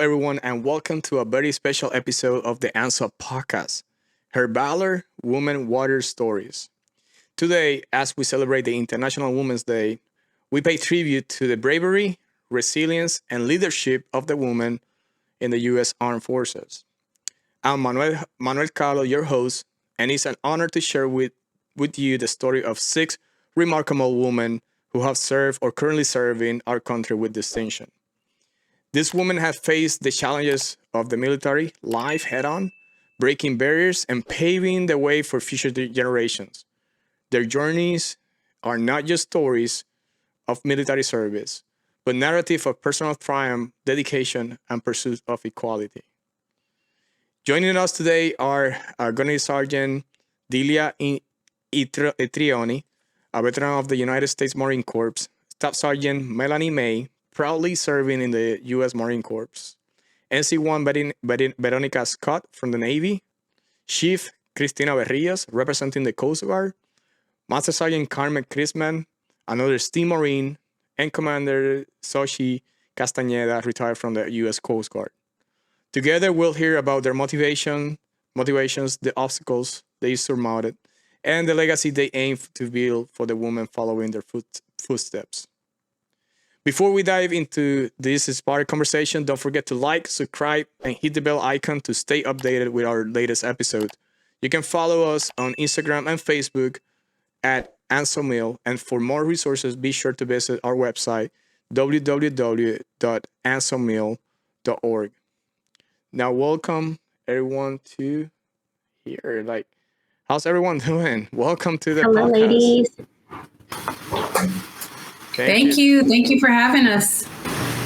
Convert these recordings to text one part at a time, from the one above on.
everyone, and welcome to a very special episode of the ANSO Podcast, her Valor Women Water Stories. Today, as we celebrate the International Women's Day, we pay tribute to the bravery, resilience, and leadership of the women in the U.S. Armed Forces. I'm Manuel Carlo, your host, and it's an honor to share with you the story of 6 remarkable women who have served or currently serving our country with distinction. These women have faced the challenges of the military life head-on, breaking barriers and paving the way for future generations. Their journeys are not just stories of military service, but narrative of personal triumph, dedication, and pursuit of equality. Joining us today are our Gunnery Sergeant Dilia Introini, a veteran of the United States Marine Corps, Staff Sergeant Melannie, proudly serving in the U.S. Marine Corps, NC1 Veronica Scott from the Navy, Chief Christina Berrios, representing the Coast Guard, Master Sergeant Carmen Christman, another Steam Marine, and Commander Xochitl Castañeda, retired from the U.S. Coast Guard. Together, we'll hear about their motivations, the obstacles they surmounted, and the legacy they aim to build for the women following their footsteps. Before we dive into this inspiring conversation, don't forget to like, subscribe, and hit the bell icon to stay updated with our latest episode. You can follow us on Instagram and Facebook at ANSO, and for more resources, be sure to visit our website, www.ansomil.org. Now, welcome everyone to here. How's everyone doing? Welcome to the Hello, podcast. ladies. Thank you. Thank you for having us.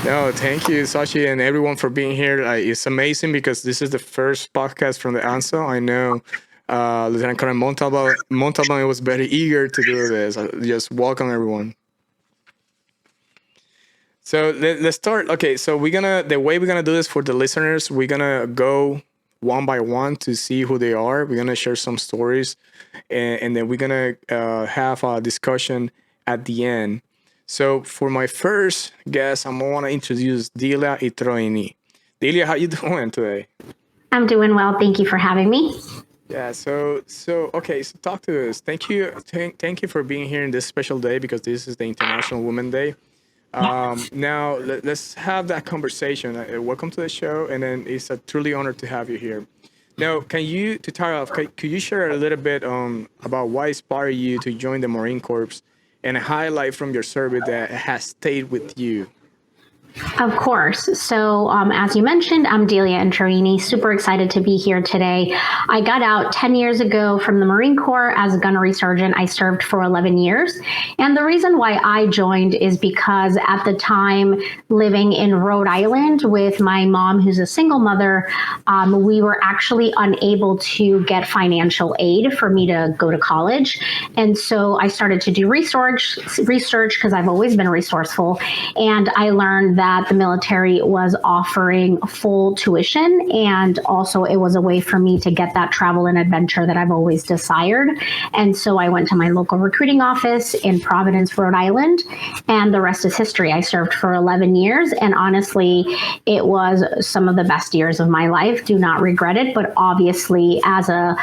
No, thank you, Sashi, and everyone for being here. It's amazing because this is the first podcast from the ANSO. I know Lieutenant Colonel Montalban was very eager to do this. Just welcome everyone. So let's start. Okay, so the way we're gonna do this for the listeners, we're gonna go one by one to see who they are. We're gonna share some stories, and then we're gonna have a discussion at the end. So for my first guest, I'm gonna want to introduce Dilia Introini. Dilia, how you doing today? I'm doing well. Thank you for having me. Yeah. So talk to us. Thank you for being here in this special day because this is the International Women's Day. Now let's have that conversation. Welcome to the show, and then it's a truly honor to have you here. Now, could you share a little bit about what inspired you to join the Marine Corps and a highlight from your service that has stayed with you? Of course. So as you mentioned, I'm Dilia Introini, super excited to be here today. I got out 10 years ago from the Marine Corps as a gunnery sergeant. I served for 11 years. And the reason why I joined is because at the time, living in Rhode Island with my mom, who's a single mother, we were actually unable to get financial aid for me to go to college. And so I started to do research because I've always been resourceful. And I learned that the military was offering full tuition, and also it was a way for me to get that travel and adventure that I've always desired. And so I went to my local recruiting office in Providence, Rhode Island, and the rest is history. I served for 11 years, and honestly, it was some of the best years of my life. Do not regret it, but obviously, as a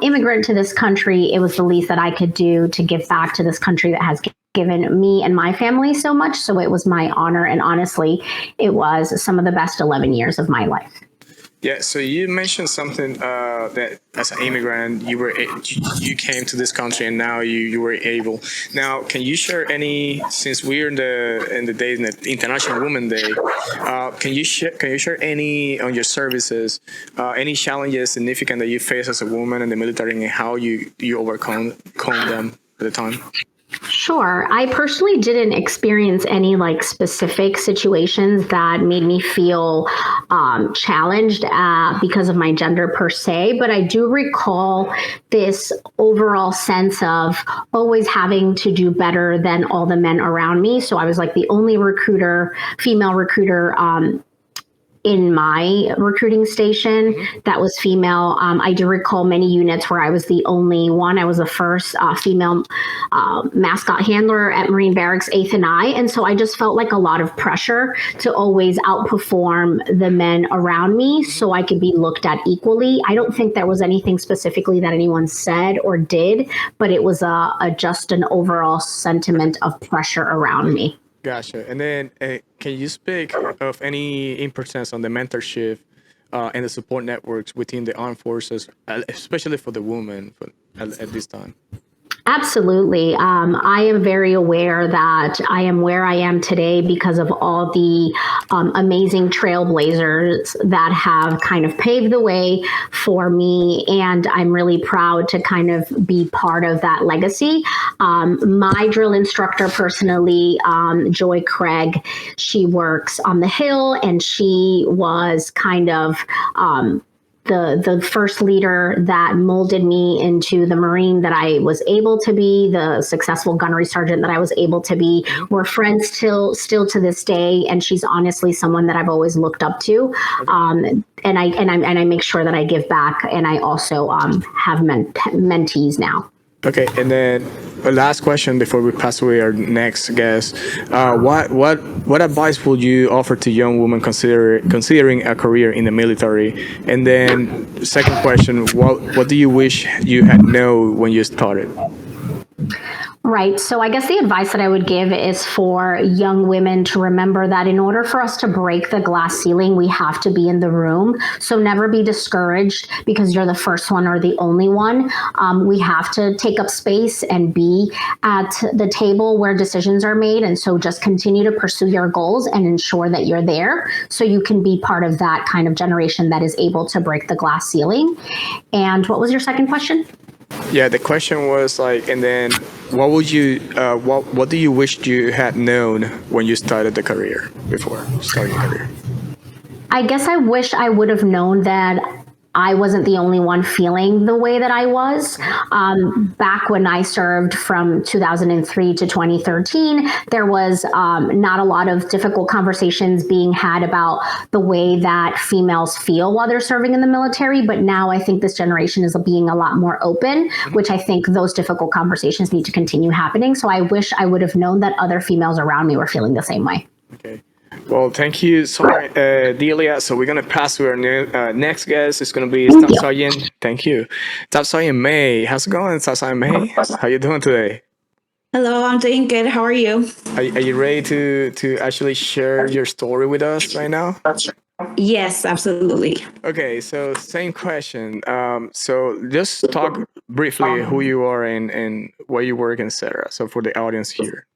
immigrant to this country, it was the least that I could do to give back to this country that has given me and my family so much. So it was my honor. And honestly, it was some of the best 11 years of my life. Yeah. So you mentioned something that as an immigrant, you came to this country and now you were able. Now, can you share any, since we're in the day, in the International Women's Day, can you share any on your services, any challenges significant that you face as a woman in the military and how you overcome them at the time? Sure. I personally didn't experience any specific situations that made me feel challenged because of my gender per se, but I do recall this overall sense of always having to do better than all the men around me. So I was the only female recruiter in my recruiting station that was female. I do recall many units where I was the only one. I was the first female mascot handler at Marine Barracks 8th and I. And so I just felt like a lot of pressure to always outperform the men around me so I could be looked at equally. I don't think there was anything specifically that anyone said or did, but it was just an overall sentiment of pressure around me. Gotcha. And then can you speak of any importance on the mentorship and the support networks within the armed forces, especially for the women at this time? Absolutely. I am very aware that I am where I am today because of all the amazing trailblazers that have kind of paved the way for me. And I'm really proud to kind of be part of that legacy. My drill instructor personally, Joy Craig, she works on the Hill, and she was kind of the first leader that molded me into the Marine that I was able to be, the successful gunnery sergeant that I was able to be. We're friends still to this day, and she's honestly someone that I've always looked up to. And I make sure that I give back, and I also have mentees now. Okay, and then a last question before we pass away our next guest. What advice would you offer to young women considering a career in the military? And then second question, what do you wish you had known when you started? Right. So I guess the advice that I would give is for young women to remember that in order for us to break the glass ceiling, we have to be in the room. So never be discouraged because you're the first one or the only one. We have to take up space and be at the table where decisions are made. And so just continue to pursue your goals and ensure that you're there so you can be part of that kind of generation that is able to break the glass ceiling. And what was your second question? Yeah, the question was like, and then what do you wish you had known when you started the career, before starting the career? I guess I wish I would have known that I wasn't the only one feeling the way that I was. Back when I served from 2003 to 2013, there was not a lot of difficult conversations being had about the way that females feel while they're serving in the military. But now I think this generation is being a lot more open, which I think those difficult conversations need to continue happening. So I wish I would have known that other females around me were feeling the same way. Okay. Well, thank you so much, Dilia. So we're going to pass to our next guest. It's going to be Staff Sergeant. Thank you. Staff Sergeant May. How's it going, Staff Sergeant May? How you doing today? Hello, I'm doing good. How are you? Are you ready to actually share your story with us right now? Yes, absolutely. Okay, so same question. So just talk briefly who you are and where you work, etc. So for the audience here.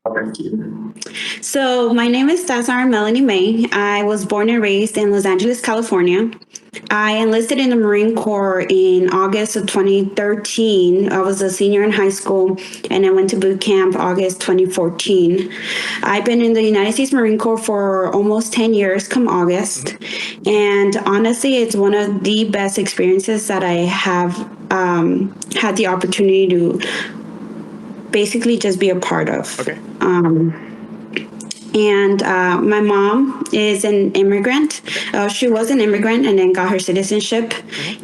So my name is Staff Sergeant Melannie May. I was born and raised in Los Angeles, California. I enlisted in the Marine Corps in August of 2013. I was a senior in high school, and I went to boot camp August 2014. I've been in the United States Marine Corps for almost 10 years come August. And honestly, it's one of the best experiences that I have had the opportunity to basically just be a part of. Okay. And my mom is an immigrant. She was an immigrant and then got her citizenship.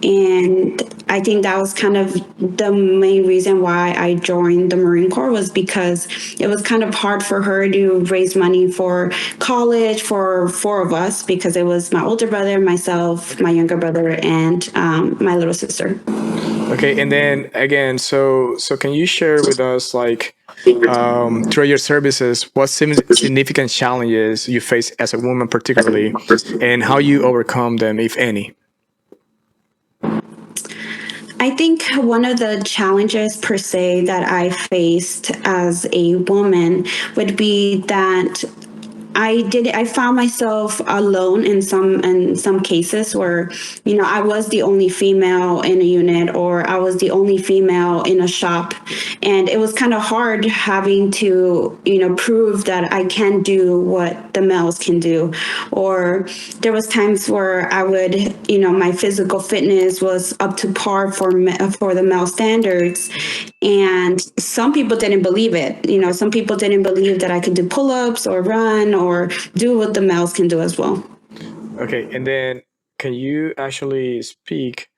And I think that was kind of the main reason why I joined the Marine Corps, was because it was kind of hard for her to raise money for college for four of us, because it was my older brother, myself, my younger brother, and my little sister. Okay, and then again, so can you share with us, like, through your services, what significant challenges you face as a woman particularly, and how you overcome them, if any? I think one of the challenges per se that I faced as a woman would be that I found myself alone in some cases where, you know, I was the only female in a unit, or I was the only female in a shop. And it was kind of hard having to, you know, prove that I can do what the males can do. Or there was times where I would, you know, my physical fitness was up to par for the male standards. And some people didn't believe it. You know, some people didn't believe that I could do pull-ups or run or do what the males can do as well. Okay, and then can you actually speak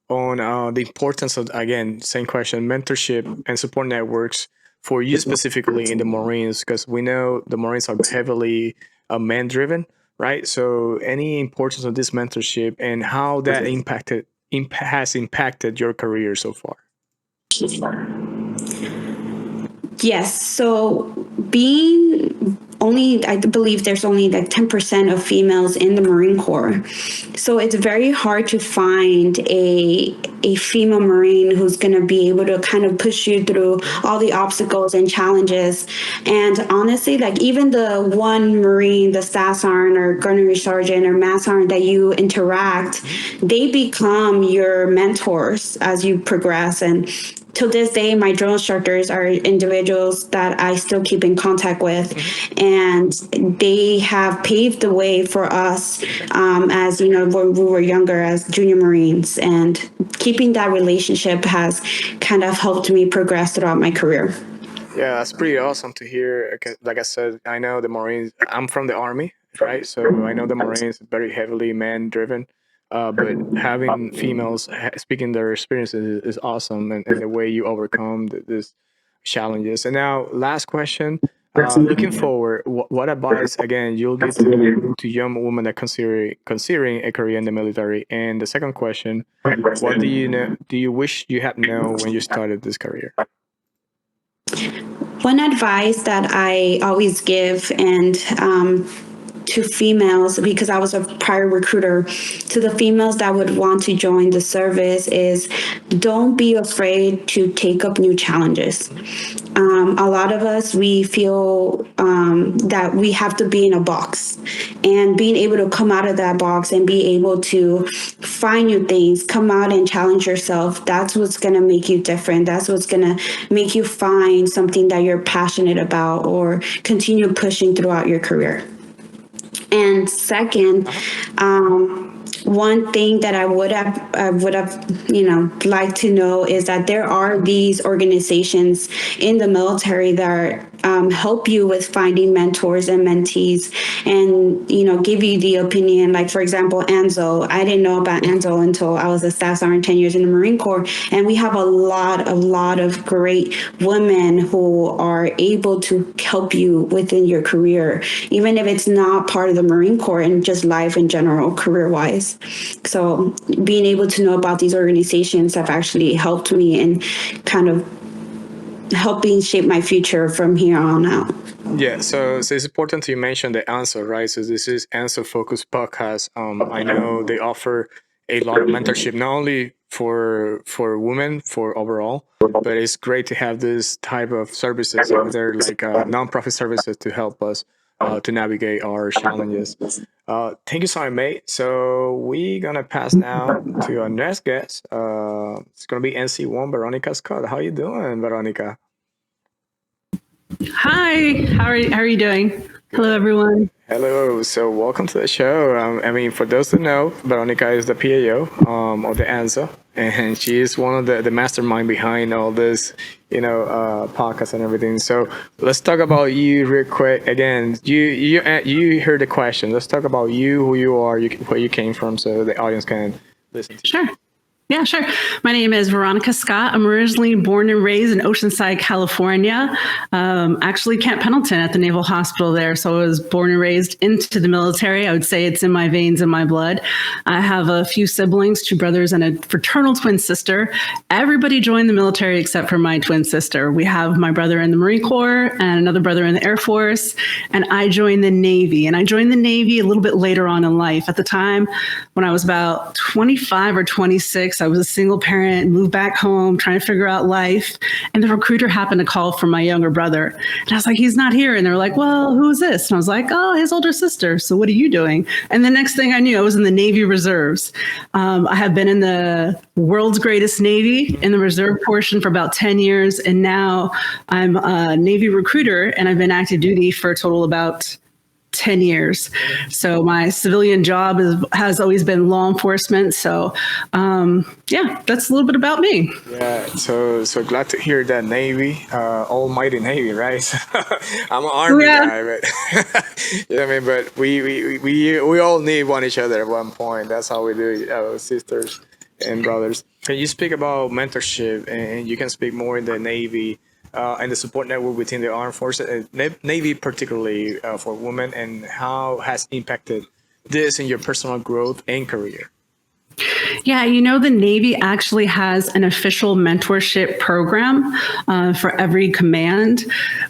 on the importance of, again, same question, mentorship and support networks for you specifically in the Marines? Because we know the Marines are heavily man-driven, right? So any importance of this mentorship and how that has impacted your career so far? Yes. So being only, I believe there's only like 10% of females in the Marine Corps. So it's very hard to find a female Marine who's going to be able to kind of push you through all the obstacles and challenges. And honestly, like even the one Marine, the staff sergeant or gunnery sergeant or mass sergeant that you interact, they become your mentors as you progress. And to this day, my drill instructors are individuals that I still keep in contact with, and they have paved the way for us as, you know, when we were younger as junior Marines, and keeping that relationship has kind of helped me progress throughout my career. Yeah, that's pretty awesome to hear. Like I said, I know the Marines, I'm from the Army, right? So I know the Marines are very heavily man-driven. But having females speaking their experiences is awesome, and the way you overcome these challenges. And now, last question: looking forward, what advice again you'll give to young women that considering a career in the military? And the second question: what do you know? Do you wish you had known when you started this career? One advice that I always give, and to females, because I was a prior recruiter, to the females that would want to join the service is don't be afraid to take up new challenges. A lot of us, we feel that we have to be in a box, and being able to come out of that box and be able to find new things, come out and challenge yourself, that's what's going to make you different. That's what's going to make you find something that you're passionate about or continue pushing throughout your career. And second, one thing that I would have, you know, liked to know is that there are these organizations in the military that help you with finding mentors and mentees, and, you know, give you the opinion. Like, for example, ANSO. I didn't know about ANSO until I was a staff sergeant 10 years in the Marine Corps, and we have a lot of great women who are able to help you within your career, even if it's not part of the Marine Corps, and just life in general, career-wise. So being able to know about these organizations have actually helped me in kind of helping shape my future from here on out. Yeah, so it's important to mention the ANSO, right? So this is ANSO Focus Podcast. I know they offer a lot of mentorship, not only for women, for overall, but it's great to have this type of services out there, like nonprofit services, to help us to navigate our challenges. Thank you so much, mate. So we're gonna pass now to our next guest. It's gonna be NC1 Veronica Scott. How you doing, Veronica? Hi, how are you doing? Hello, everyone. Hello. So welcome to the show. I mean, for those who know, Veronica is the PAO of the ANSO, and she is one of the mastermind behind all this, you know, podcasts and everything. So let's talk about you real quick. Again, you heard the question. Let's talk about you, who you are, where you came from, so the audience can listen to you. Sure. Yeah, sure. My name is Veronica Scott. I'm originally born and raised in Oceanside, California, actually Camp Pendleton at the Naval Hospital there. So I was born and raised into the military. I would say it's in my veins and my blood. I have a few siblings, 2 brothers and a fraternal twin sister. Everybody joined the military except for my twin sister. We have my brother in the Marine Corps and another brother in the Air Force, and I joined the Navy. And I joined the Navy a little bit later on in life. At the time, when I was about 25 or 26, I was a single parent, moved back home, trying to figure out life. And the recruiter happened to call for my younger brother. And I was like, he's not here. And they were like, well, who is this? And I was like, oh, his older sister. So what are you doing? And the next thing I knew, I was in the Navy Reserves. I have been in the world's greatest Navy in the reserve portion for about 10 years. And now I'm a Navy recruiter, and I've been active duty for a total about 10 years. So my civilian job has always been law enforcement. So yeah, that's a little bit about me. Yeah, so glad to hear that Navy, almighty Navy, right? I'm an Army guy, but you know what I mean. But we all need one each other at one point. That's how we do it, sisters and brothers. Can you speak about mentorship, and you can speak more in the Navy and the support network within the armed forces, Navy particularly for women, and how has impacted this in your personal growth and career? Yeah, the Navy actually has an official mentorship program for every command.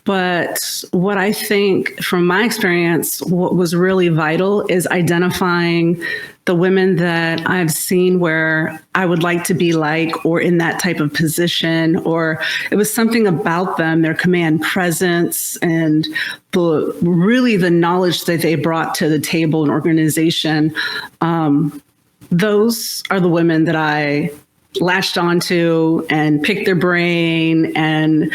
But what I think from my experience, what was really vital is identifying the women that I've seen where I would like to be like, or in that type of position, or it was something about them, their command presence, and the knowledge that they brought to the table and organization. Those are the women that I latched onto and picked their brain and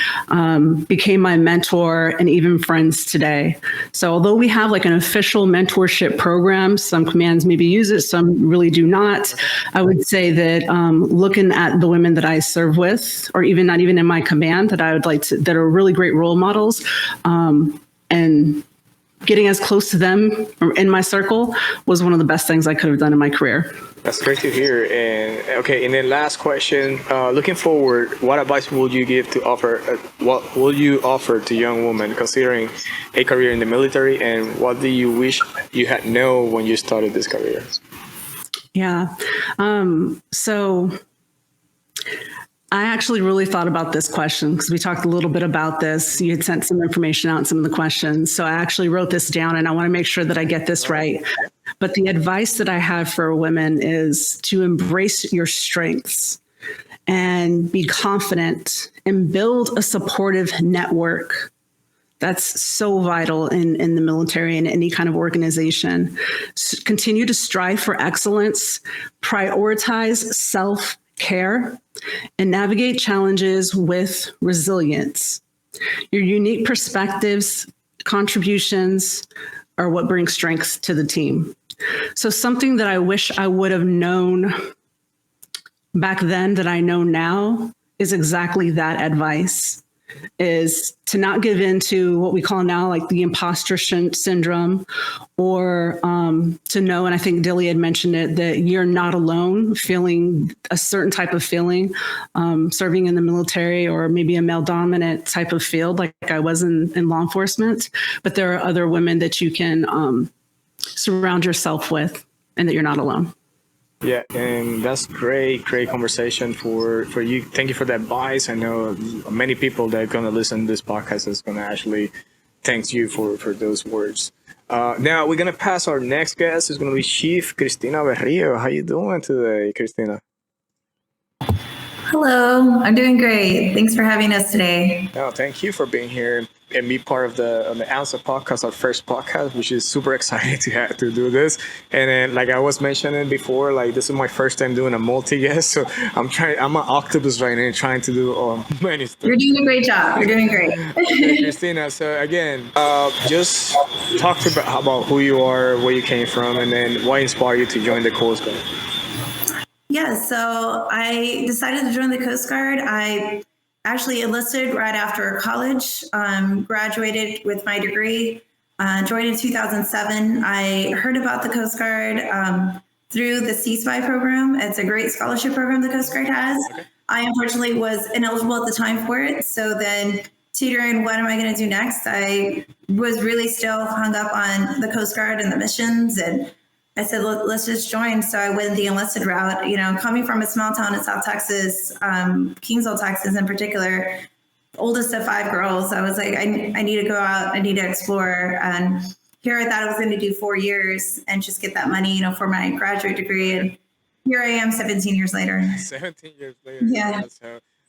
became my mentor and even friends today. So although we have like an official mentorship program, some commands maybe use it, some really do not. I would say that looking at the women that I serve with, or even not even in my command, that I would like to, that are really great role models, and getting as close to them in my circle was one of the best things I could have done in my career. That's great to hear. And okay, and then last question, looking forward, what advice would you give to offer, what will you offer to young women considering a career in the military, and what do you wish you had known when you started this career? Yeah. So I actually really thought about this question because we talked a little bit about this. You had sent some information out and some of the questions. So I actually wrote this down, and I want to make sure that I get this right. But the advice that I have for women is to embrace your strengths and be confident and build a supportive network. That's so vital in the military and any kind of organization. Continue to strive for excellence, prioritize self-care, and navigate challenges with resilience. Your unique perspectives, contributions are what bring strength to the team. So something that I wish I would have known back then that I know now is exactly that advice, is to not give in to what we call now like the imposter syndrome, or to know, and I think Dilia had mentioned it, that you're not alone feeling a certain type of feeling, serving in the military or maybe a male dominant type of field like I was in law enforcement, but there are other women that you can surround yourself with and that you're not alone. Yeah, and that's great conversation for you. Thank you for that advice. I know many people that are going to listen to this podcast is going to actually thank you for those words. Now we're going to pass our next guest. It's going to be Chief Christina Berrios. How you doing today, Christina? Hello, I'm doing great. Thanks for having us today. No, thank you for being here and be part of the ANSO Podcast, our first podcast, which is super excited to do this. And then, like I was mentioning before, like this is my first time doing a multi-guest, so I'm an octopus right now trying to do many stuff. You're doing a great job. You're doing great. Okay, Christina, so again, just talk about who you are, where you came from, and then what inspired you to join the Coast Guard. Yeah, so I decided to join the Coast Guard. I actually enlisted right after college, graduated with my degree, joined in 2007. I heard about the Coast Guard through the C-SPY program. It's a great scholarship program the Coast Guard has. I unfortunately was ineligible at the time for it. So then teetering, what am I going to do next? I was really still hung up on the Coast Guard and the missions, and I said, let's just join. So I went the enlisted route, coming from a small town in South Texas, Kingsville, Texas in particular, oldest of 5 girls. I was like, I need to go out. I need to explore. And here I thought I was going to do 4 years and just get that money, for my graduate degree. And here I am 17 years later. 17 years later. Yeah.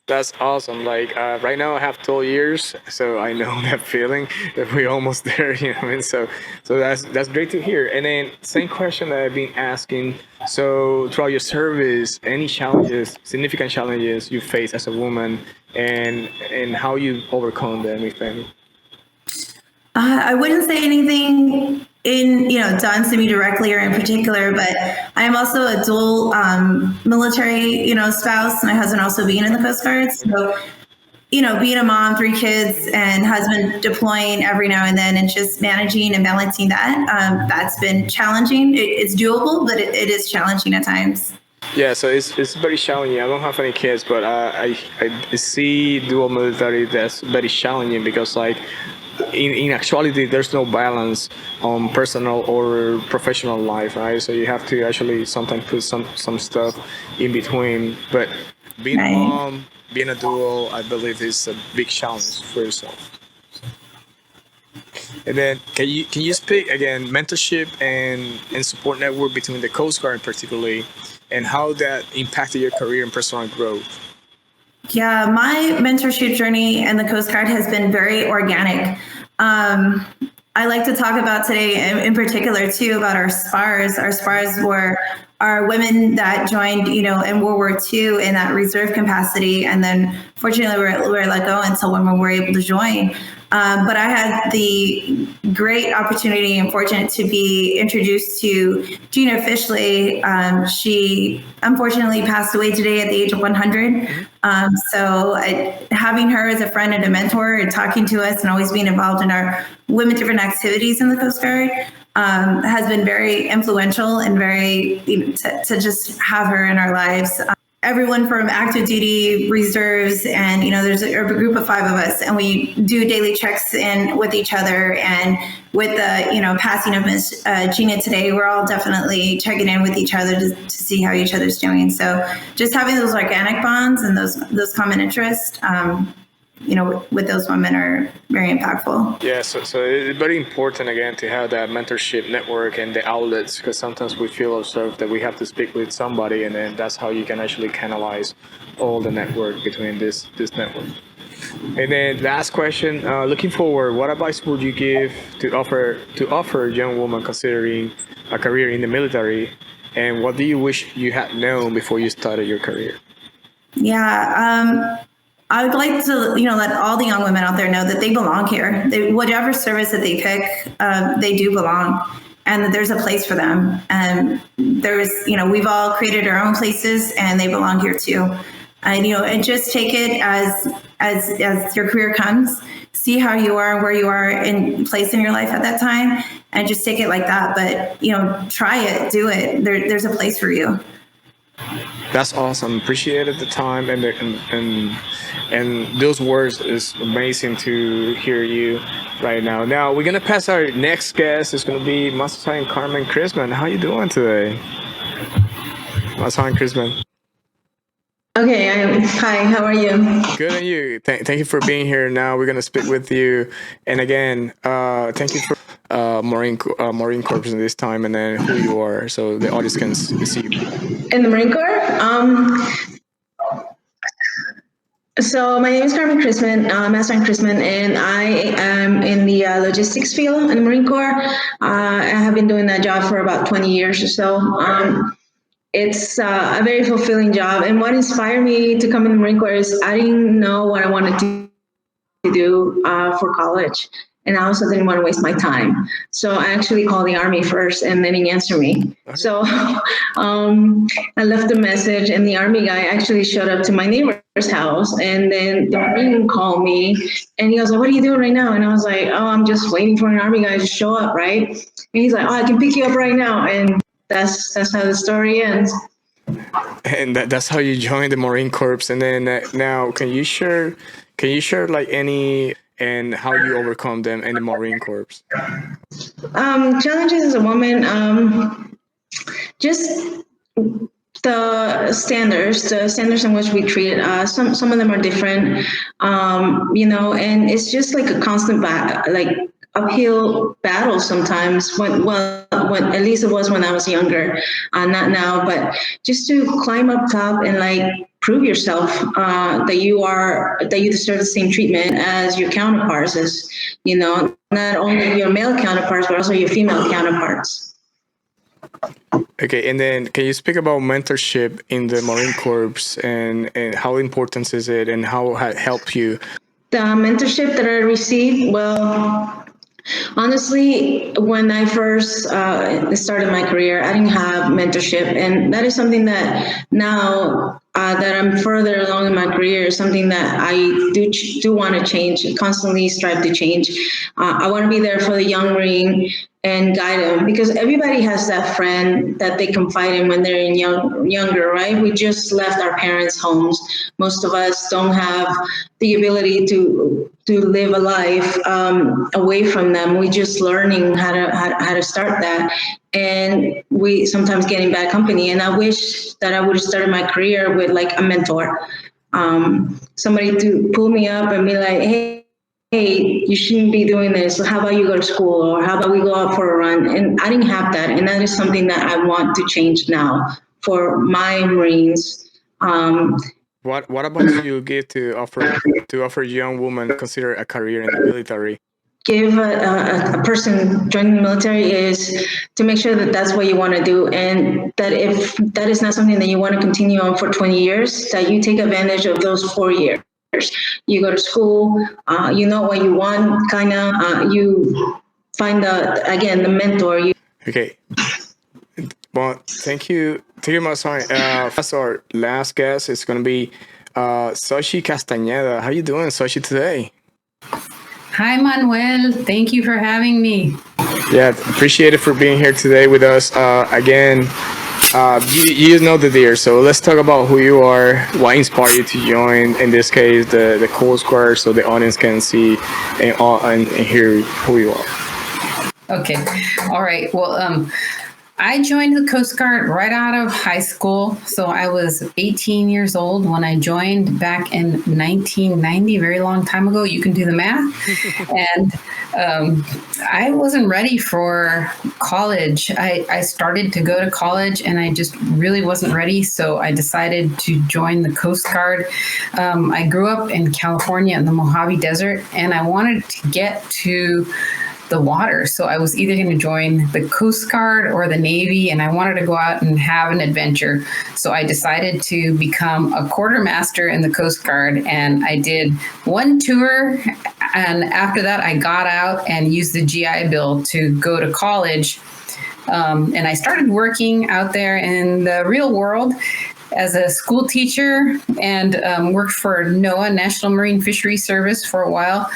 That's awesome. Like right now I have 12 years, so I know that feeling that we're almost there, you know what I mean? So that's great to hear. And then same question that I've been asking. So throughout your service, any challenges, significant challenges you face as a woman, and how you overcome them, if any? I wouldn't say anything done to me directly or in particular, but I am also a dual military, spouse. My husband also being in the Coast Guard. So, being a mom, 3 kids, and husband deploying every now and then, and just managing and balancing that, that's been challenging. It's doable, but it is challenging at times. Yeah, so it's very challenging. I don't have any kids, but I see dual military that's very challenging because like in actuality there's no balance on personal or professional life, right? So you have to actually sometimes put some stuff in between. But being a mom, being a dual, I believe is a big challenge for yourself. And then can you speak again mentorship and support network between the Coast Guard particularly, and how that impacted your career and personal growth? Yeah, my mentorship journey in the Coast Guard has been very organic. I like to talk about today in particular too about our SPARs. Our SPARs were our women that joined, in World War II in that reserve capacity, and then fortunately we were let go until women were able to join. But I had the great opportunity and fortunate to be introduced to Gina officially. She unfortunately passed away today at the age of 100. So having her as a friend and a mentor and talking to us and always being involved in our women different activities in the Coast Guard has been very influential and very, to just have her in our lives. Everyone from active duty, reserves, and there's a group of 5 of us, and we do daily checks in with each other. And with the passing of Miss Gina today, we're all definitely checking in with each other to see how each other's doing. So just having those organic bonds and those common interests, with those women are very impactful. Yeah, so it's very important again to have that mentorship network and the outlets, because sometimes we feel ourselves that we have to speak with somebody, and then that's how you can actually canalize all the network between this network. And then last question, looking forward, what advice would you give to offer a young woman considering a career in the military, and what do you wish you had known before you started your career? Yeah, I would like to, let all the young women out there know that they belong here. Whatever service that they pick, they do belong, and that there's a place for them. And we've all created our own places, and they belong here too. And just take it as your career comes. See how you are, where you are in place in your life at that time, and just take it like that. But try it, do it. There's a place for you. That's awesome. Appreciated the time and those words. Is amazing to hear you right now. Now we're gonna pass our next guest. It's gonna be Master Sergeant Carmen Christman. How you doing today, Master Sergeant Christman? Okay, hi, how are you? Good, and you? Thank you for being here. Now we're gonna speak with you, and again, thank you for Marine Corps in this time, and then who you are, so the audience can see you. In the Marine Corps? So my name is Carmen Christman, Master Sergeant Christman, and I am in the logistics field in the Marine Corps. I have been doing that job for about 20 years or so. It's a very fulfilling job. And what inspired me to come in the Marine Corps is I didn't know what I wanted to do for college. And I also didn't want to waste my time. So I actually called the Army first, and they didn't answer me. Okay. So I left a message, and the Army guy actually showed up to my neighbor's house. And then the Marine called me, and he was like, "What are you doing right now?" And I was like, "Oh, I'm just waiting for an Army guy to show up, right?" And he's like, "Oh, I can pick you up right now." And that's how the story ends. And that's how you joined the Marine Corps. And then now, can you share like any and how you overcome them in the Marine Corps? Challenges as a woman, just the standards in which we treat. Some of them are different, and it's just like a constant uphill battle sometimes. When at least it was when I was younger, not now, but just to climb up top and prove yourself that you deserve the same treatment as your counterparts, as not only your male counterparts but also your female counterparts. Okay, and then can you speak about mentorship in the Marine Corps and how important is it and how it helped you? The mentorship that I received, well, Honestly, when I first started my career, I didn't have mentorship, and that is something that now that I'm further along in my career, is something that I do want to change. Constantly strive to change. I want to be there for the young Marine and guide them, because everybody has that friend that they confide in when they're younger, right? We just left our parents' homes. Most of us don't have the ability to live a life away from them. We just learning how to start that, and we sometimes get in bad company. And I wish that I would have started my career with like a mentor, somebody to pull me up and be like, hey, you shouldn't be doing this. So how about you go to school, or how about we go out for a run? And I didn't have that, and that is something that I want to change now for my Marines. What about you give to offer young women to consider a career in the military? Give a person joining the military is to make sure that that's what you want to do, and that if that is not something that you want to continue on for 20 years, that you take advantage of those 4 years. You go to school, you know what you want, kind of, you find the mentor. Okay. Well, thank you, Masai. That's our last guest. It's going to be Xochitl Castañeda. How you doing, Xochitl, today? Hi, Manuel. Thank you for having me. Yeah, appreciate it for being here today with us. Again, you know the deal, so let's talk about who you are, what inspired you to join, in this case, the Coast Guard, so the audience can see and hear who you are. Okay. All right. Well, I joined the Coast Guard right out of high school. So I was 18 years old when I joined back in 1990, a very long time ago. You can do the math. And I wasn't ready for college. I started to go to college and I just really wasn't ready. So I decided to join the Coast Guard. I grew up in California in the Mojave Desert, and I wanted to get to the water. So I was either going to join the Coast Guard or the Navy, and I wanted to go out and have an adventure. So I decided to become a quartermaster in the Coast Guard, and I did one tour. And after that, I got out and used the GI Bill to go to college. And I started working out there in the real world as a school teacher, and worked for NOAA, National Marine Fisheries Service, for a while.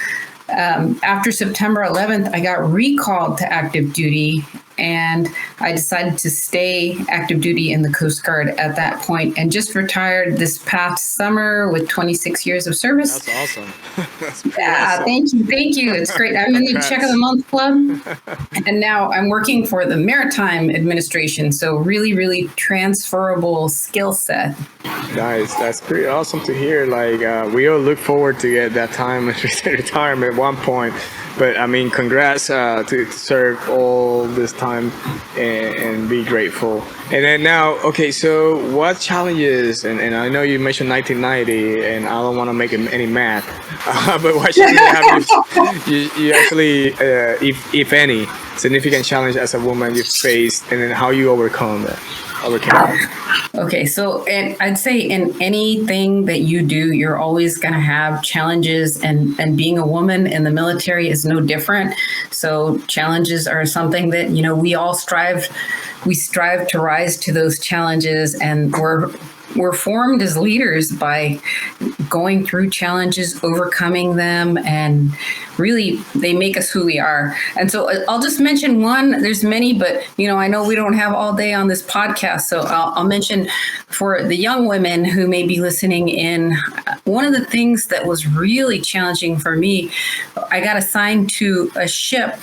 After September 11th, I got recalled to active duty, and I decided to stay active duty in the Coast Guard at that point, and just retired this past summer with 26 years of service. That's awesome. That's awesome. Thank you. It's great. I'm in the Check of the Month Club, and now I'm working for the Maritime Administration. So really, really transferable skill set. Nice. That's pretty awesome to hear. Like, we all look forward to get that time of retirement at one point. But I mean, congrats to serve all this time and be grateful. And then now, okay, so what challenges, and I know you mentioned 1990, and I don't want to make any math, but what challenges have you actually, if any, significant challenge as a woman you faced, and then how you overcome that? Okay, so I'd say in anything that you do, you're always going to have challenges, and being a woman in the military is no different. So challenges are something that, you know, we strive to rise to those challenges, and we're formed as leaders by going through challenges, overcoming them, and really they make us who we are. And so I'll just mention one. There's many, but you know, I know we don't have all day on this podcast, so I'll mention for the young women who may be listening in. One of the things that was really challenging for me, I got assigned to a ship.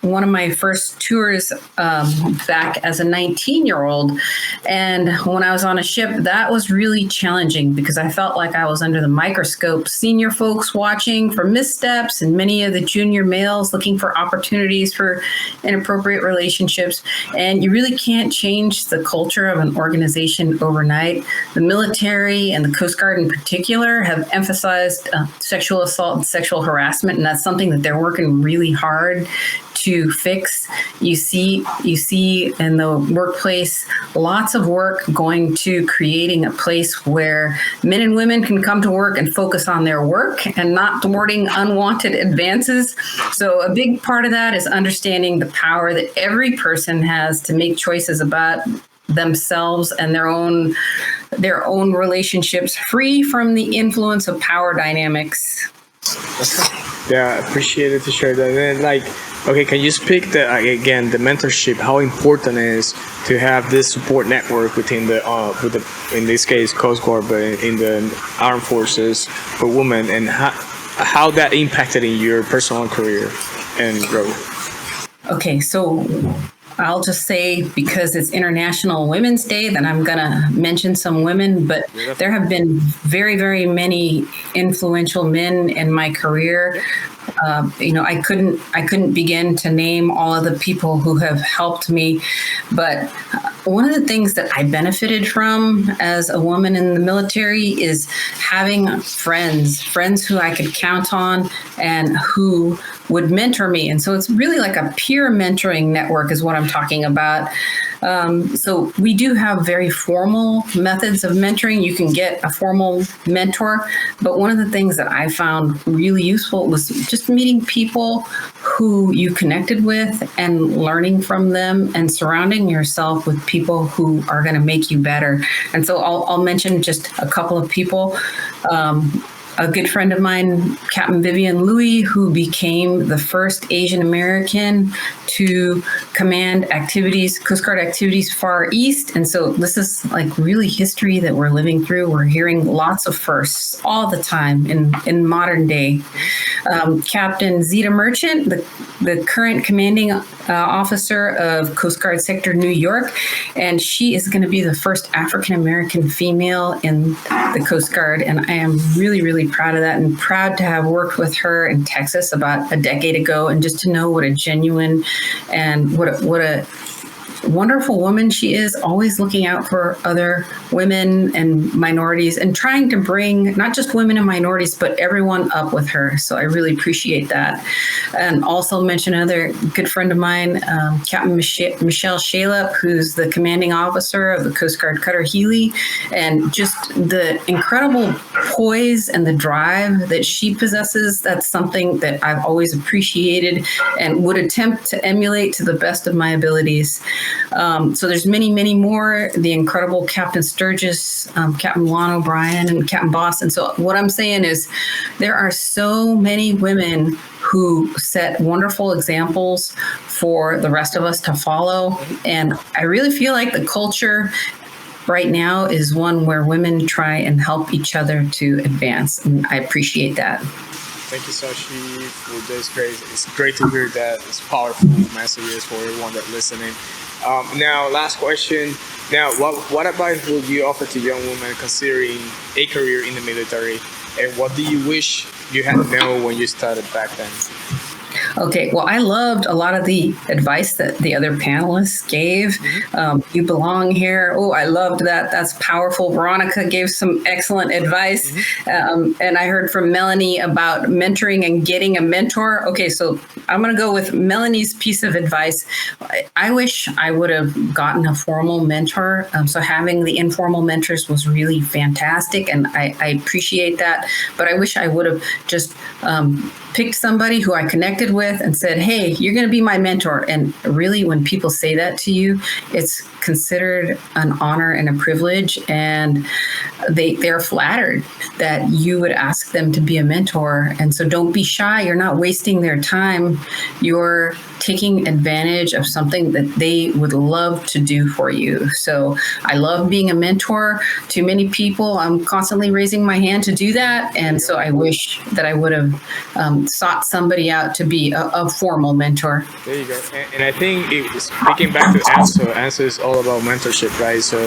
One of my first tours back as a 19-year-old. And when I was on a ship, that was really challenging because I felt like I was under the microscope, senior folks watching for missteps and many of the junior males looking for opportunities for inappropriate relationships. And you really can't change the culture of an organization overnight. The military and the Coast Guard in particular have emphasized sexual assault and sexual harassment, and that's something that they're working really hard to fix. You see in the workplace lots of work going to creating a place where men and women can come to work and focus on their work and not thwarting unwanted advances. So a big part of that is understanding the power that every person has to make choices about themselves and their own relationships, free from the influence of power dynamics. Yeah, I appreciate it to share that. And like, okay, can you speak the mentorship? How important it is to have this support network within in this case Coast Guard, but in the Armed Forces for women, and how that impacted in your personal career and growth? Okay, so I'll just say, because it's International Women's Day, that I'm going to mention some women, but there have been very, very many influential men in my career. I couldn't begin to name all of the people who have helped me, but one of the things that I benefited from as a woman in the military is having friends who I could count on and who would mentor me. And so it's really like a peer mentoring network is what I'm talking about. So we do have very formal methods of mentoring. You can get a formal mentor, but one of the things that I found really useful was just meeting people who you connected with and learning from them and surrounding yourself with people who are going to make you better. And so I'll mention just a couple of people. A good friend of mine, Captain Vivian Louis, who became the first Asian American to command Coast Guard activities Far East. And so this is like really history that we're living through. We're hearing lots of firsts all the time in modern day. Captain Zita Merchant, the current commanding officer of Coast Guard Sector New York, and she is going to be the first African American female in the Coast Guard. And I am really, really proud of that, and proud to have worked with her in Texas about a decade ago, and just to know what a genuine and what a wonderful woman she is, always looking out for other women and minorities and trying to bring not just women and minorities, but everyone up with her. So I really appreciate that. And also mention another good friend of mine, Captain Michelle Shalep, who's the commanding officer of the Coast Guard Cutter Healy, and just the incredible poise and the drive that she possesses. That's something that I've always appreciated and would attempt to emulate to the best of my abilities. So there's many, many more. The incredible Captain Sturgis, Captain Lon O'Brien, and Captain Boss. And so what I'm saying is there are so many women who set wonderful examples for the rest of us to follow. And I really feel like the culture right now is one where women try and help each other to advance. And I appreciate that. Thank you, Xochitl, for this great. It's great to hear that. It's powerful messages for everyone that's listening. Now, last question. Now, what advice would you offer to young women considering a career in the military, and what do you wish you had known when you started back then? Okay, well, I loved a lot of the advice that the other panelists gave. You belong here. Oh, I loved that. That's powerful. Veronica gave some excellent advice. And I heard from Melannie about mentoring and getting a mentor. Okay, so I'm going to go with Melanie's piece of advice. I wish I would have gotten a formal mentor. So having the informal mentors was really fantastic, and I appreciate that. But I wish I would have just picked somebody who I connected with and said, hey, you're going to be my mentor. And really, when people say that to you, it's considered an honor and a privilege. And they're flattered that you would ask them to be a mentor. And so don't be shy. You're not wasting their time. You're taking advantage of something that they would love to do for you. So I love being a mentor to many people. I'm constantly raising my hand to do that. And so I wish that I would have sought somebody out to be a formal mentor. There you go. And I think speaking back to ANSO, ANSO is all about mentorship, right? So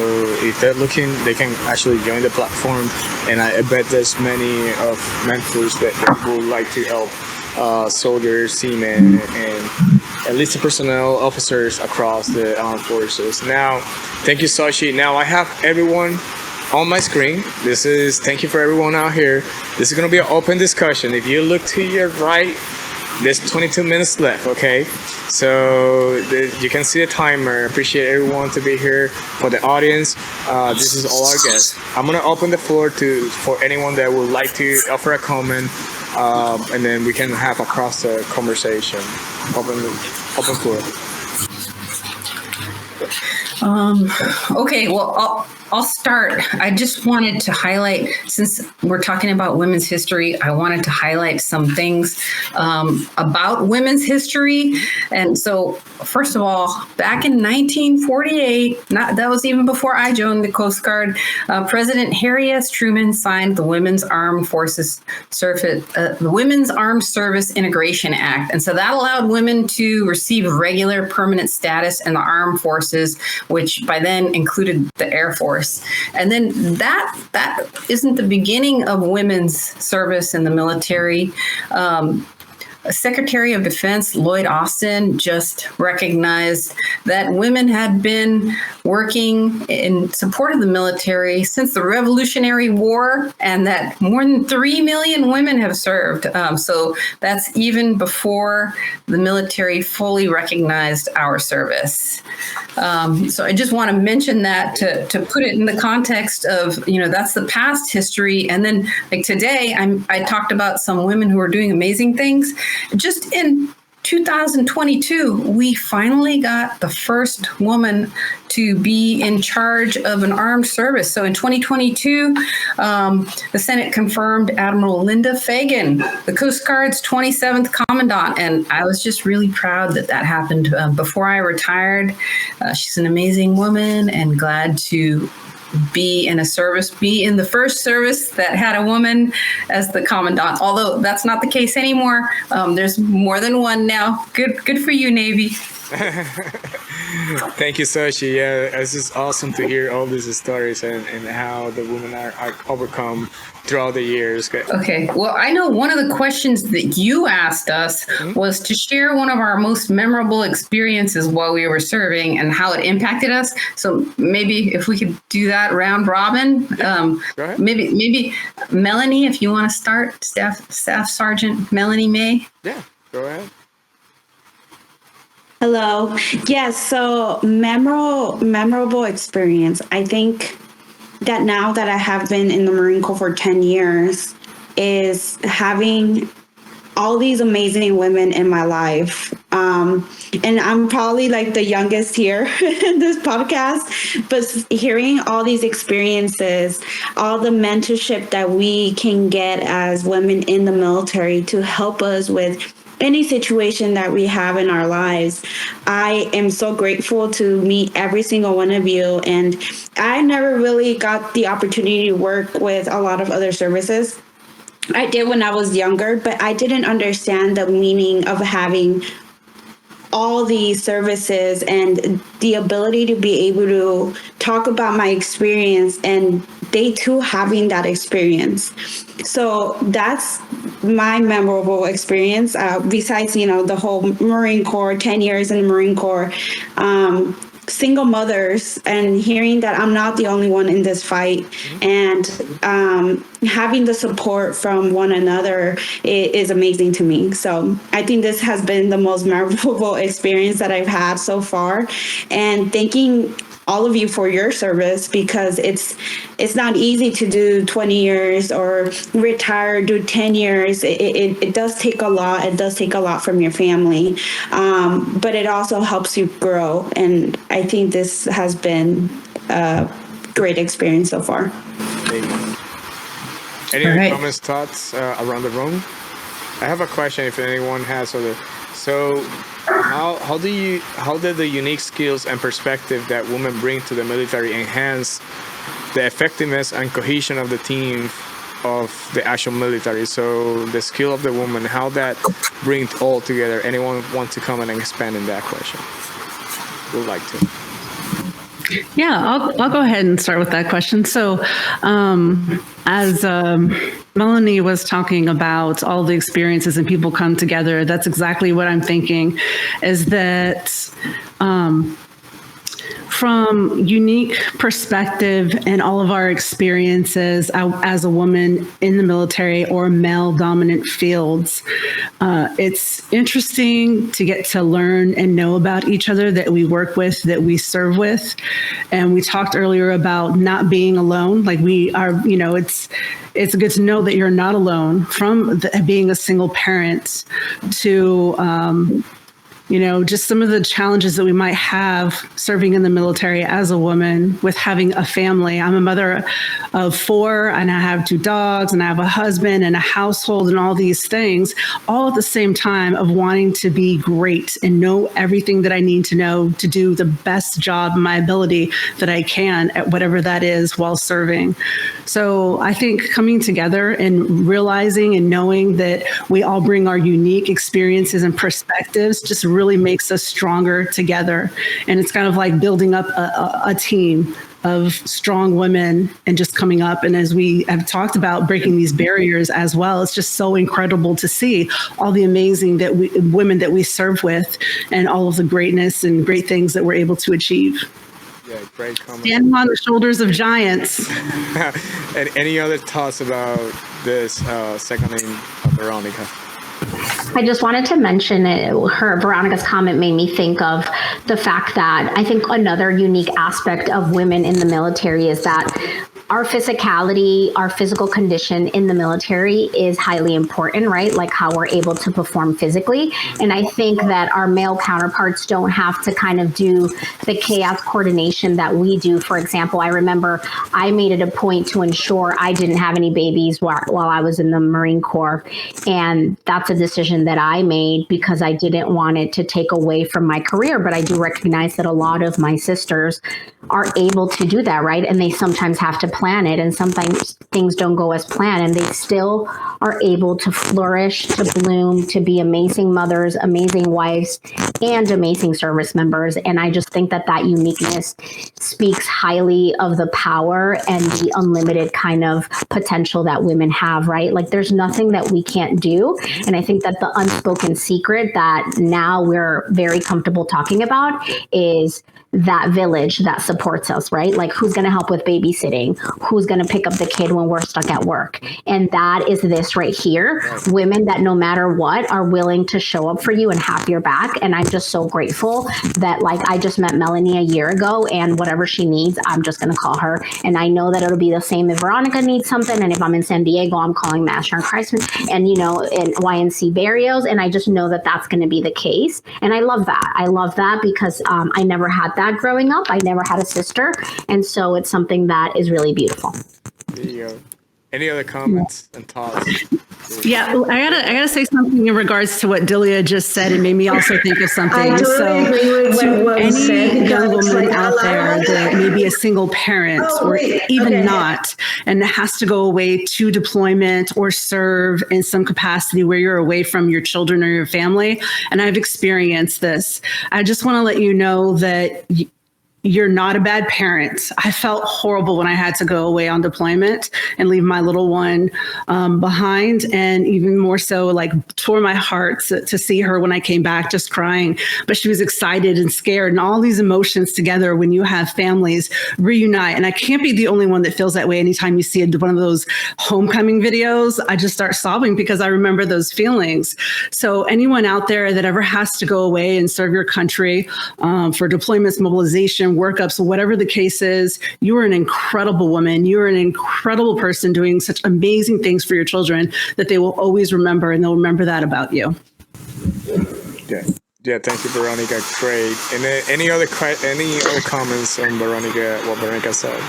if they're looking, they can actually join the platform. And I bet there's many of mentors that would like to help soldiers, seamen, and enlisted personnel officers across the armed forces. Now, thank you, Xochitl. Now I have everyone on my screen. Thank you for everyone out here. This is going to be an open discussion. If you look to your right, There's 22 minutes left, okay? So you can see the timer. Appreciate everyone to be here. For the audience, this is all our guests. I'm gonna open the floor for anyone that would like to offer a comment, and then we can have across the conversation. Open floor. Okay, well, I'll start. I just wanted to highlight, since we're talking about women's history, I wanted to highlight some things about women's history. And so, first of all, back in 1948, that was even before I joined the Coast Guard, President Harry S. Truman signed the Women's Armed Service Integration Act. And so that allowed women to receive regular permanent status in the armed forces, which by then included the Air Force. And then that isn't the beginning of women's service in the military. Secretary of Defense Lloyd Austin just recognized that women had been working in support of the military since the Revolutionary War, and that more than 3 million women have served. So that's even before the military fully recognized our service. So I just want to mention that to put it in the context of, that's the past history. And then like today, I talked about some women who are doing amazing things. Just in 2022, we finally got the first woman to be in charge of an armed service. So in 2022, the Senate confirmed Admiral Linda Fagan, the Coast Guard's 27th Commandant. And I was just really proud that happened before I retired. She's an amazing woman and glad to be in the first service that had a woman as the commandant, although that's not the case anymore. There's more than one now. Good for you, Navy. Thank you, Xochitl. Yeah, it's just awesome to hear all these stories and how the women are overcome throughout the years. Okay. Well, I know one of the questions that you asked us was to share one of our most memorable experiences while we were serving and how it impacted us. So maybe if we could do that round robin. Go ahead. Maybe Melannie, if you want to start, Staff Sergeant Melannie May. Yeah, go ahead. Hello. Yes. So memorable experience. I think that now that I have been in the Marine Corps for 10 years is having all these amazing women in my life. And I'm probably like the youngest here in this podcast, but hearing all these experiences, all the mentorship that we can get as women in the military to help us with any situation that we have in our lives. I am so grateful to meet every single one of you. And I never really got the opportunity to work with a lot of other services. I did when I was younger, but I didn't understand the meaning of having all these services and the ability to be able to talk about my experience and they too having that experience. So that's my memorable experience. Besides, the whole Marine Corps, 10 years in the Marine Corps, single mothers and hearing that I'm not the only one in this fight and having the support from one another is amazing to me. So I think this has been the most memorable experience that I've had so far, and thanking all of you for your service, because it's not easy to do 20 years or retire, do 10 years. It does take a lot. It does take a lot from your family, but it also helps you grow. And I think this has been a great experience so far. Any comments, thoughts around the room? I have a question if anyone has other. So how did the unique skills and perspective that women bring to the military enhance the effectiveness and cohesion of the team of the actual military? So the skill of the woman, how that brings all together. Anyone want to come and expand in that question? Would like to. Yeah, I'll go ahead and start with that question. So as Melannie was talking about all the experiences and people come together, that's exactly what I'm thinking, is that from unique perspective and all of our experiences as a woman in the military or male dominant fields, it's interesting to get to learn and know about each other that we work with, that we serve with. And we talked earlier about not being alone. Like we are, it's good to know that you're not alone, from being a single parent to, just some of the challenges that we might have serving in the military as a woman with having a family. I'm a mother of 4, and I have 2 dogs, and I have a husband and a household and all these things, all at the same time of wanting to be great and know everything that I need to know to do the best job, my ability that I can at whatever that is while serving. So I think coming together and realizing and knowing that we all bring our unique experiences and perspectives just really makes us stronger together. And it's kind of like building up a team of strong women and just coming up. And as we have talked about, breaking these barriers as well, it's just so incredible to see all the amazing women that we serve with and all of the greatness and great things that we're able to achieve. Yeah, great comment. Standing on the shoulders of giants. And any other thoughts about this seconding of Veronica? I just wanted to mention Veronica's comment made me think of the fact that I think another unique aspect of women in the military is that our physicality, our physical condition in the military is highly important, right? Like how we're able to perform physically. And I think that our male counterparts don't have to kind of do the chaos coordination that we do. For example, I remember I made it a point to ensure I didn't have any babies while I was in the Marine Corps. And that's a decision that I made because I didn't want it to take away from my career. But I do recognize that a lot of my sisters are able to do that, right? And they sometimes have to plan it, and sometimes things don't go as planned, and they still are able to flourish, to bloom, to be amazing mothers, amazing wives, and amazing service members. And I just think that that uniqueness speaks highly of the power and the unlimited kind of potential that women have, right? Like there's nothing that we can't do. And I think that the unspoken secret that now we're very comfortable talking about is that village that supports us, right? Like who's going to help with babysitting? Who's going to pick up the kid when we're stuck at work? And that is this right here. Women that no matter what are willing to show up for you and have your back. And I'm just so grateful that like I just met Melannie a year ago, and whatever she needs, I'm just going to call her. And I know that it'll be the same if Veronica needs something. And if I'm in San Diego, I'm calling Master and Christman and, in YNC Berrios. And I just know that that's going to be the case. And I love that. I love that because I never had that growing up. I never had a sister. And so it's something that is really beautiful. There you go. Any other comments and thoughts? Yeah, I gotta say something in regards to what Dilia just said. It made me also think of something. I totally agree with what was said. Any young woman out there that may be a single parent not, and has to go away to deployment or serve in some capacity where you're away from your children or your family. And I've experienced this. I just want to let you know that you're not a bad parent. I felt horrible when I had to go away on deployment and leave my little one behind. And even more so, like, tore my heart to see her when I came back, just crying. But she was excited and scared, and all these emotions together when you have families reunite. And I can't be the only one that feels that way. Anytime you see one of those homecoming videos, I just start sobbing because I remember those feelings. So anyone out there that ever has to go away and serve your country for deployments, mobilization, workups, whatever the case is, you are an incredible woman. You are an incredible person doing such amazing things for your children that they will always remember, and they'll remember that about you. Yeah, thank you, Veronica. Great. And any other comments on what Veronica said?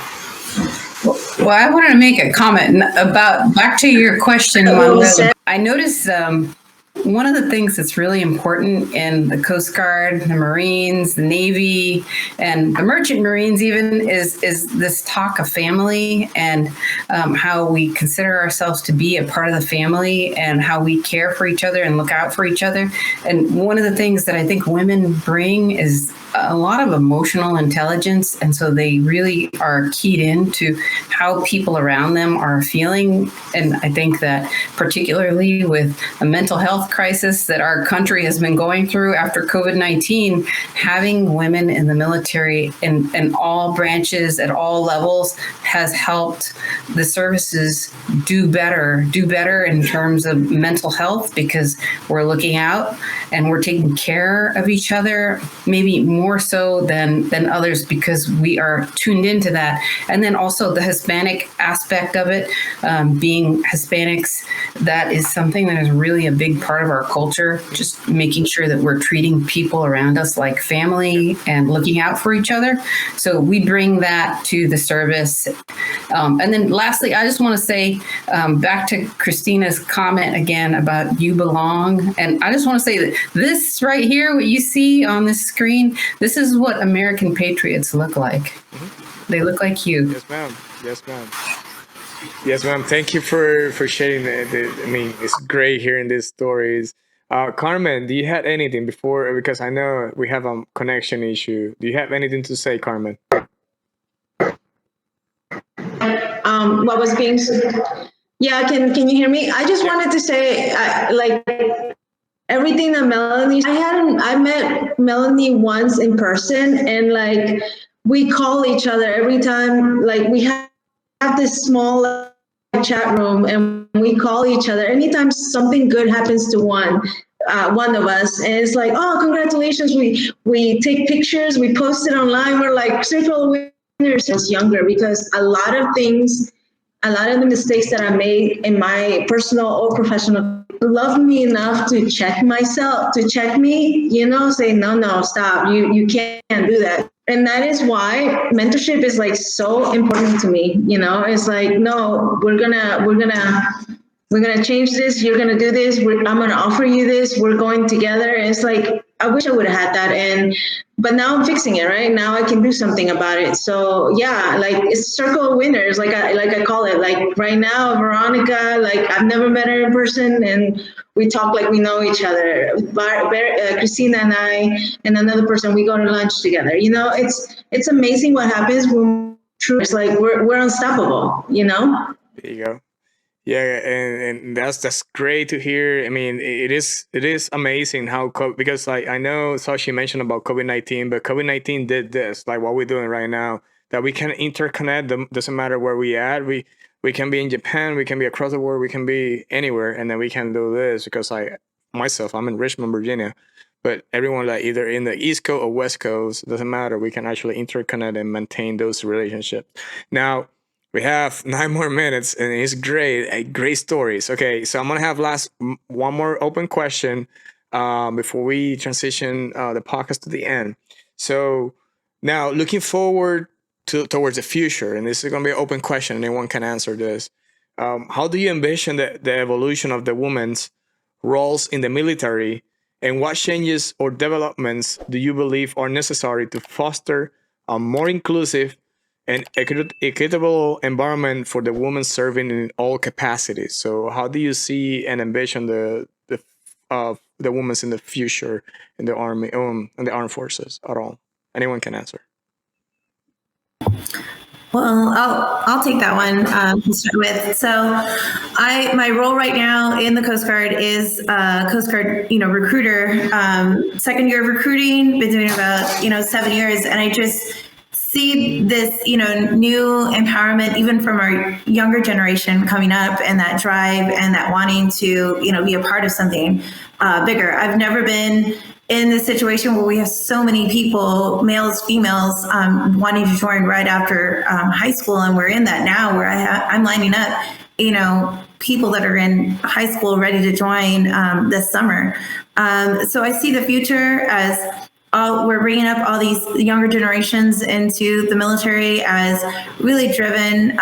Well, I wanted to make a comment about back to your question. I noticed one of the things that's really important in the Coast Guard, the Marines, the Navy, and the Merchant Marines even is this talk of family and how we consider ourselves to be a part of the family and how we care for each other and look out for each other. And one of the things that I think women bring is a lot of emotional intelligence, and so they really are keyed into how people around them are feeling. And I think that particularly with a mental health crisis that our country has been going through after COVID-19, having women in the military in all branches at all levels has helped the services do better in terms of mental health, because we're looking out and we're taking care of each other, maybe more so than others, because we are tuned into that. And then also the Hispanic aspect of it, being Hispanics, that is something that is really a big part of our culture, just making sure that we're treating people around us like family and looking out for each other. So we bring that to the service. And then lastly, I just want to say, back to Christina's comment again about you belong. And I just want to say that this right here, what you see on this screen, this is what American patriots look like. Mm-hmm. They look like you. Yes, ma'am. Yes, ma'am. Yes, ma'am. Thank you for sharing I mean, it's great hearing these stories. Carmen, do you have anything before, because I know we have a connection issue. Do you have anything to say, Carmen? What was being yeah, can you hear me? I just wanted to say, like, everything that I met Melannie once in person, and like we call each other every time. Like we have this small chat room, and we call each other anytime something good happens to one of us, and it's like, oh, congratulations. We take pictures, we post it online. We're like circle winners. I was younger, because a lot of the mistakes that I made in my personal or professional loved me enough to check myself, to check me, say, no, stop. You can't do that. And that is why mentorship is like so important to me. It's like, no, we're gonna change this. You're gonna do this. I'm gonna offer you this. We're going together. And it's like, I wish I would have had that. But now I'm fixing it, right? Now I can do something about it. So yeah, like it's circle of winners, like I call it. Like right now, Veronica, like I've never met her in person, and we talk like we know each other. Christina and I and another person, we go to lunch together. It's amazing what happens when it's like we're unstoppable. There you go. Yeah, and that's great to hear. I mean, it is amazing how because like I know Xochitl mentioned about COVID-19, but COVID-19 did this, like what we're doing right now, that we can interconnect. Doesn't matter where we at. We can be in Japan, we can be across the world, we can be anywhere, and then we can do this, because myself, I'm in Richmond, Virginia, but everyone like either in the East Coast or West Coast, doesn't matter. We can actually interconnect and maintain those relationships. Now, we have 9 more minutes, and it's great stories. Okay, so I'm gonna have one more open question before we transition the podcast to the end. So now, looking forward towards the future, and this is gonna be an open question. Anyone can answer this. How do you envision the evolution of the women's roles in the military, and what changes or developments do you believe are necessary to foster a more inclusive and equitable environment for the women serving in all capacities? So how do you see and envision the women in the future in the army, in the armed forces at all? Anyone can answer. Well, I'll take that one to start with. So my role right now in the Coast Guard is Coast Guard, recruiter, second year of recruiting, been doing about, 7 years. And I just see this, new empowerment, even from our younger generation coming up, and that drive and that wanting to, be a part of something bigger. I've never been in this situation where we have so many people, males, females, wanting to join right after high school. And we're in that now, where I'm lining up, people that are in high school ready to join this summer. So I see the future as we're bringing up all these younger generations into the military as really driven,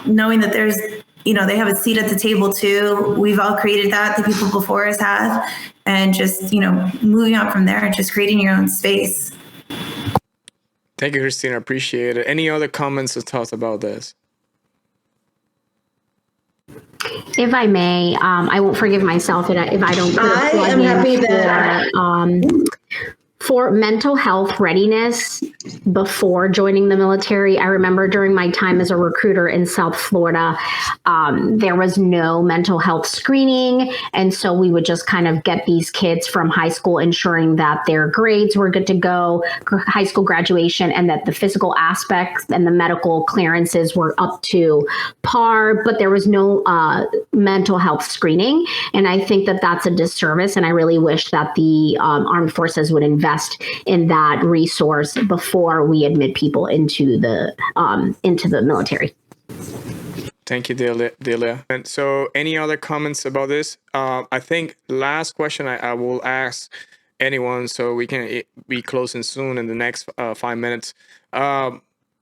knowing that there's, they have a seat at the table too. We've all created that, the people before us have, and just, moving on from there, just creating your own space. Thank you, Christina. Appreciate it. Any other comments or thoughts about this? If I may, I won't forgive myself if I don't. I am happy that For mental health readiness before joining the military, I remember during my time as a recruiter in South Florida, there was no mental health screening. And so we would just kind of get these kids from high school, ensuring that their grades were good to go, high school graduation, and that the physical aspects and the medical clearances were up to par, but there was no mental health screening. And I think that that's a disservice. And I really wish that the Armed Forces would invest in that resource before we admit people into the military. Thank you, Dilia. And so any other comments about this? I think last question I will ask anyone, so we can be closing soon in the next 5 minutes.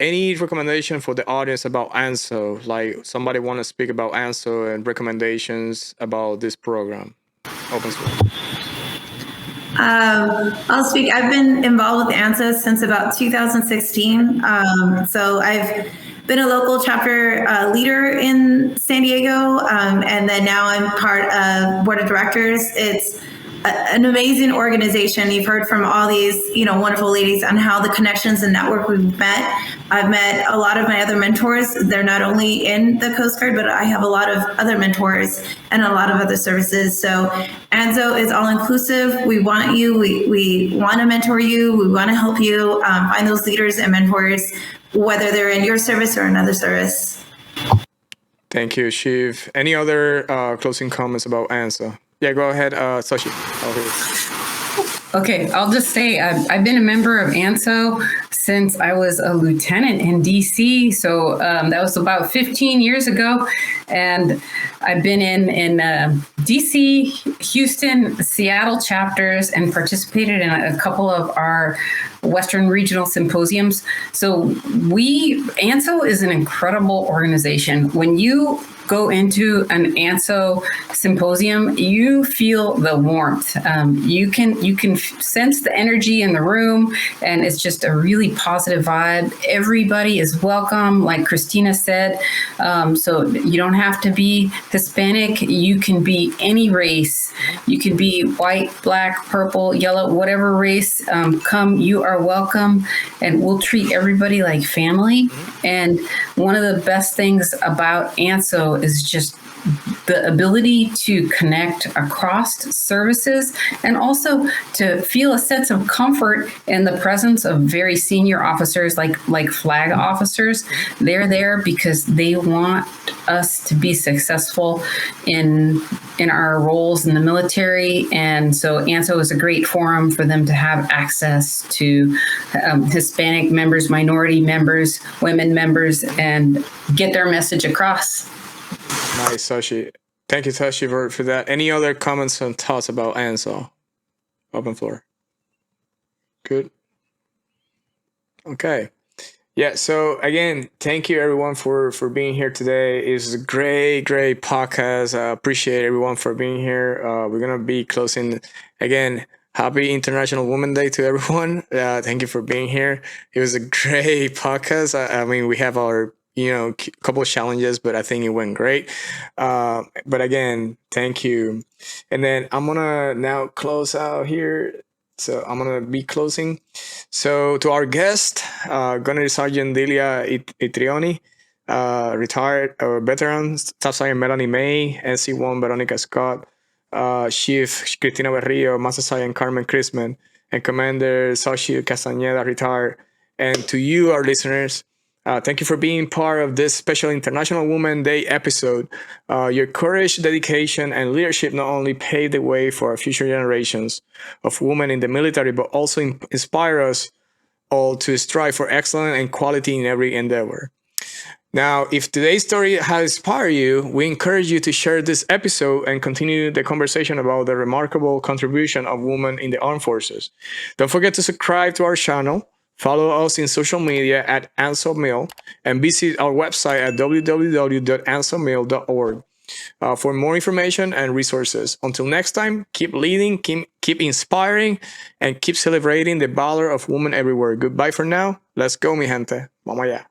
Any recommendation for the audience about ANSO? Like somebody want to speak about ANSO and recommendations about this program? Open source. I'll speak. I've been involved with ANSO since about 2016. So I've been a local chapter leader in San Diego, and then now I'm part of board of directors. It's an amazing organization. You've heard from all these, wonderful ladies on how the connections and network we've met. I've met a lot of my other mentors. They're not only in the Coast Guard, but I have a lot of other mentors and a lot of other services. So ANSO is all inclusive. We want you. We want to mentor you. We want to help you find those leaders and mentors, whether they're in your service or another service. Thank you, Shiv. Any other closing comments about ANSO? Yeah, go ahead, Xochitl. Okay, I'll just say I've been a member of ANSO since I was a lieutenant in DC. So that was about 15 years ago. And I've been in DC, Houston, Seattle chapters and participated in a couple of our Western regional symposiums. So ANSO is an incredible organization. When you go into an ANSO symposium, you feel the warmth. You can sense the energy in the room, and it's just a really positive vibe. Everybody is welcome, like Christina said. So you don't have to be Hispanic. You can be any race. You can be white, black, purple, yellow, whatever race. Come, you are welcome, and we'll treat everybody like family. And one of the best things about ANSO is just the ability to connect across services and also to feel a sense of comfort in the presence of very senior officers like flag officers. They're there because they want us to be successful in our roles in the military. And so ANSO is a great forum for them to have access to Hispanic members, minority members, women members, and get their message across. Nice, Sashi. Thank you, Sashi, for that. Any other comments and thoughts about ANSO? Open floor. Good. Okay. Yeah, so again, thank you everyone for being here today. It's a great podcast. I appreciate everyone for being here. We're going to be closing again. Happy International Women's Day to everyone. Thank you for being here. It was a great podcast. I mean, we have our couple of challenges, but I think it went great. But again, thank you. And then I'm gonna now close out here. So I'm gonna be closing. So to our guest, Gunnery Sergeant Dilia Introini, retired veteran, Staff Sergeant Melannie May, NC1 Veronica Scott, Chief Christina Berrios, Master Sergeant Carmen Christman, and Commander Xochitl Castañeda, retired. And to you, our listeners, thank you for being part of this special International Women's Day episode. Your courage, dedication, and leadership not only pave the way for our future generations of women in the military, but also inspire us all to strive for excellence and quality in every endeavor. Now, if today's story has inspired you, we encourage you to share this episode and continue the conversation about the remarkable contribution of women in the armed forces. Don't forget to subscribe to our channel. Follow us in social media at ANSO Mil and visit our website at www.ansomil.org for more information and resources. Until next time, keep leading, keep inspiring, and keep celebrating the valor of women everywhere. Goodbye for now. Let's go, mi gente. Vamos allá.